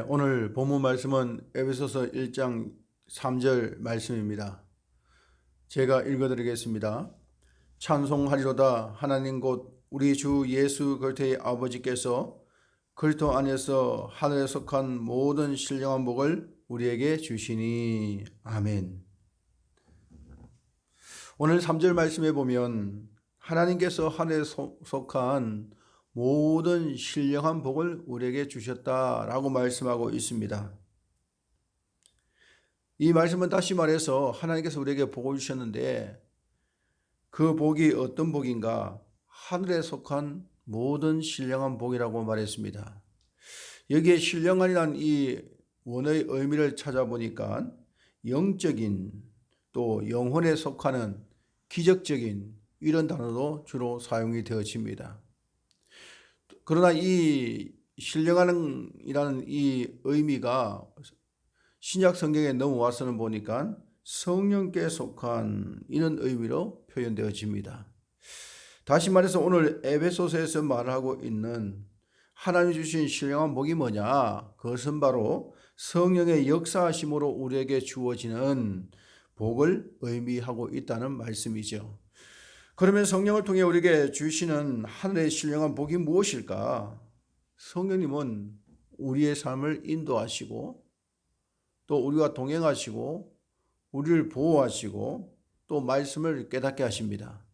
오늘 본문 말씀은 에베소서 1장 3절 말씀입니다. 제가 읽어드리겠습니다. 찬송하리로다 하나님 곧 우리 주 예수 그리스도의 아버지께서 그리스도 안에서 하늘에 속한 모든 신령한 복을 우리에게 주시니. 아멘. 오늘 3절 말씀에 보면 하나님께서 하늘에 속한 모든 신령한 복을 우리에게 주셨다라고 말씀하고 있습니다. 이 말씀은 다시 말해서 하나님께서 우리에게 복을 주셨는데 그 복이 어떤 복인가? 하늘에 속한 모든 신령한 복이라고 말했습니다. 여기에 신령한이란 이 원어의 의미를 찾아보니까 영적인 또 영혼에 속하는 기적적인 이런 단어로 주로 사용이 되어집니다. 그러나 이 신령한이라는 이 의미가 신약 성경에 넘어와서는 보니까 성령께 속한 이런 의미로 표현되어집니다. 다시 말해서 오늘 에베소서에서 말하고 있는 하나님이 주신 신령한 복이 뭐냐? 그것은 바로 성령의 역사하심으로 우리에게 주어지는 복을 의미하고 있다는 말씀이죠. 그러면 성령을 통해 우리에게 주시는 하늘의 신령한 복이 무엇일까? 성령님은 우리의 삶을 인도하시고 또 우리와 동행하시고 우리를 보호하시고 또 말씀을 깨닫게 하십니다.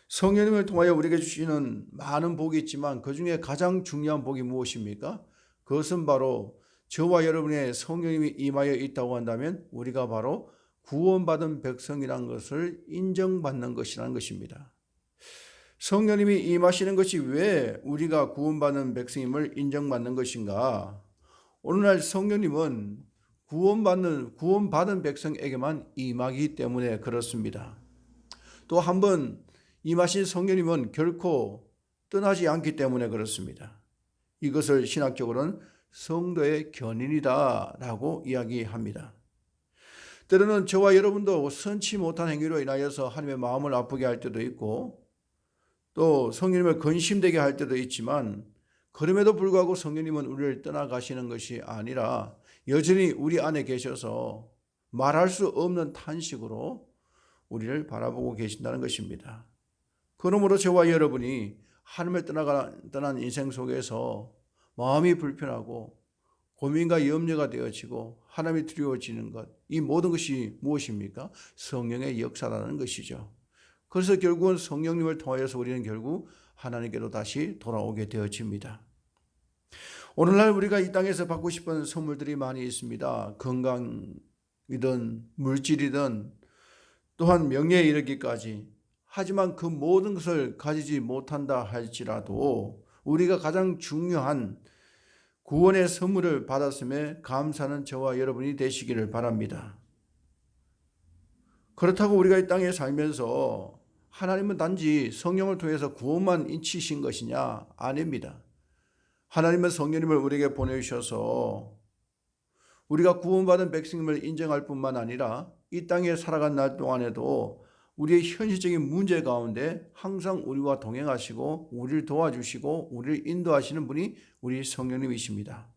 성령님을 통하여 우리에게 주시는 많은 복이 있지만 그 중에 가장 중요한 복이 무엇입니까? 그것은 바로 저와 여러분의 성령님이 임하여 있다고 한다면 우리가 바로 구원받은 백성이라는 것을 인정받는 것이라는 것입니다. 성령님이 임하시는 것이 왜 우리가 구원받은 백성임을 인정받는 것인가? 오늘날 성령님은 구원받은 백성에게만 임하기 때문에 그렇습니다. 또 한 번 임하신 성령님은 결코 떠나지 않기 때문에 그렇습니다. 이것을 신학적으로는 성도의 견인이다라고 이야기합니다. 때로는 저와 여러분도 선치 못한 행위로 인하여서 하나님의 마음을 아프게 할 때도 있고 또 성령님을 근심되게 할 때도 있지만 그럼에도 불구하고 성령님은 우리를 떠나가시는 것이 아니라 여전히 우리 안에 계셔서 말할 수 없는 탄식으로 우리를 바라보고 계신다는 것입니다. 그러므로 저와 여러분이 하나님을 떠난 인생 속에서 마음이 불편하고 고민과 염려가 되어지고 하나님이 두려워지는 것, 이 모든 것이 무엇입니까? 성령의 역사라는 것이죠. 그래서 결국은 성령님을 통하여서 우리는 결국 하나님께로 다시 돌아오게 되어집니다. 오늘날 우리가 이 땅에서 받고 싶은 선물들이 많이 있습니다. 건강이든 물질이든 또한 명예에 이르기까지. 하지만 그 모든 것을 가지지 못한다 할지라도 우리가 가장 중요한 구원의 선물을 받았음에 감사하는 저와 여러분이 되시기를 바랍니다. 그렇다고 우리가 이 땅에 살면서 하나님은 단지 성령을 통해서 구원만 인치신 것이냐? 아닙니다. 하나님은 성령님을 우리에게 보내주셔서 우리가 구원받은 백성임을 인정할 뿐만 아니라 이 땅에 살아간 날 동안에도 우리의 현실적인 문제 가운데 항상 우리와 동행하시고 우리를 도와주시고 우리를 인도하시는 분이 우리 성령님이십니다.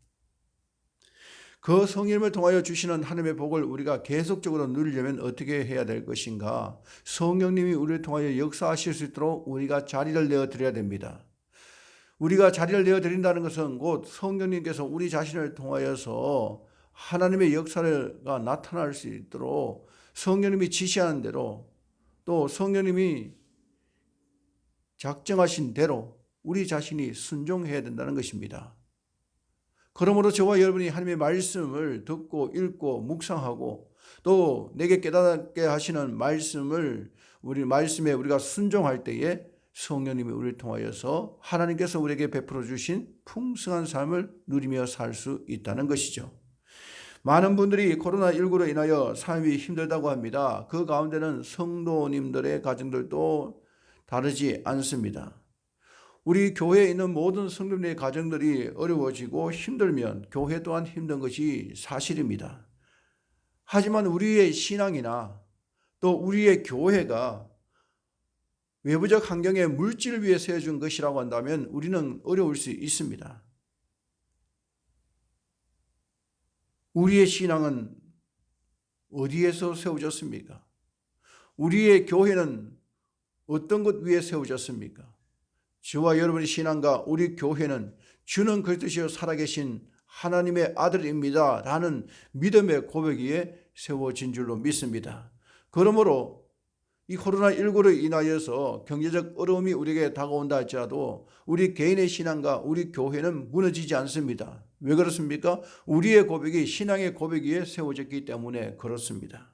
그 성령님을 통하여 주시는 하나님의 복을 우리가 계속적으로 누리려면 어떻게 해야 될 것인가? 성령님이 우리를 통하여 역사하실 수 있도록 우리가 자리를 내어드려야 됩니다. 우리가 자리를 내어드린다는 것은 곧 성령님께서 우리 자신을 통하여서 하나님의 역사가 나타날 수 있도록 성령님이 지시하는 대로 또 성령님이 작정하신 대로 우리 자신이 순종해야 된다는 것입니다. 그러므로 저와 여러분이 하나님의 말씀을 듣고 읽고 묵상하고 또 내게 깨닫게 하시는 말씀에 우리가 순종할 때에 성령님이 우리를 통하여서 하나님께서 우리에게 베풀어 주신 풍성한 삶을 누리며 살 수 있다는 것이죠. 많은 분들이 코로나19로 인하여 삶이 힘들다고 합니다. 그 가운데는 성도님들의 가정들도 다르지 않습니다. 우리 교회에 있는 모든 성도님의 가정들이 어려워지고 힘들면 교회 또한 힘든 것이 사실입니다. 하지만 우리의 신앙이나 또 우리의 교회가 외부적 환경에 물질을 위해 세워준 것이라고 한다면 우리는 어려울 수 있습니다. 우리의 신앙은 어디에서 세워졌습니까? 우리의 교회는 어떤 것 위에 세워졌습니까? 저와 여러분의 신앙과 우리 교회는 주는 그리스도시요 살아계신 하나님의 아들입니다 라는 믿음의 고백 위에 세워진 줄로 믿습니다. 그러므로 이 코로나19로 인하여서 경제적 어려움이 우리에게 다가온다 할지라도 우리 개인의 신앙과 우리 교회는 무너지지 않습니다. 왜 그렇습니까? 우리의 고백이 신앙의 고백 위에 세워졌기 때문에 그렇습니다.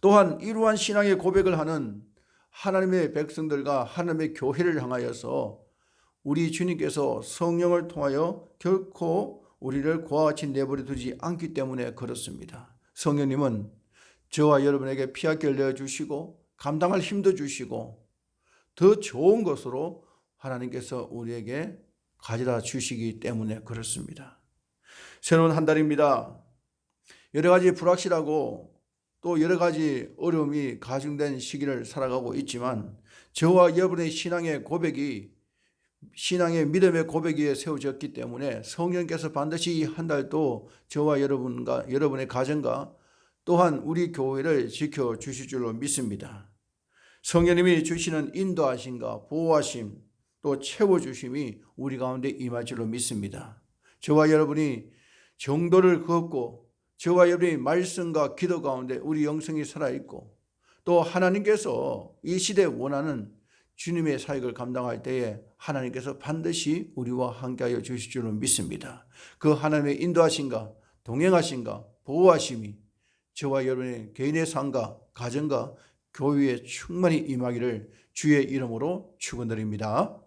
또한 이러한 신앙의 고백을 하는 하나님의 백성들과 하나님의 교회를 향하여서 우리 주님께서 성령을 통하여 결코 우리를 그와 같이 내버려 두지 않기 때문에 그렇습니다. 성령님은 저와 여러분에게 피할 내어주시고 감당할 힘도 주시고 더 좋은 것으로 하나님께서 우리에게 가져다 주시기 때문에 그렇습니다. 새로운 한 달입니다. 여러 가지 불확실하고 또 여러 가지 어려움이 가중된 시기를 살아가고 있지만 저와 여러분의 신앙의 고백이 신앙의 믿음의 고백 위에 세워졌기 때문에 성령께서 반드시 이 한 달도 저와 여러분과 여러분의 가정과 또한 우리 교회를 지켜주실 줄로 믿습니다. 성령님이 주시는 인도하심과 보호하심 또 채워주심이 우리 가운데 임할 줄로 믿습니다. 저와 여러분이 정도를 걷고 저와 여러분이 말씀과 기도 가운데 우리 영성이 살아있고 또 하나님께서 이 시대에 원하는 주님의 사역을 감당할 때에 하나님께서 반드시 우리와 함께하여 주실 줄로 믿습니다. 그 하나님의 인도하심과 동행하심과 보호하심이 저와 여러분의 개인의 삶과 가정과 교회에 충만히 임하기를 주의 이름으로 축원드립니다.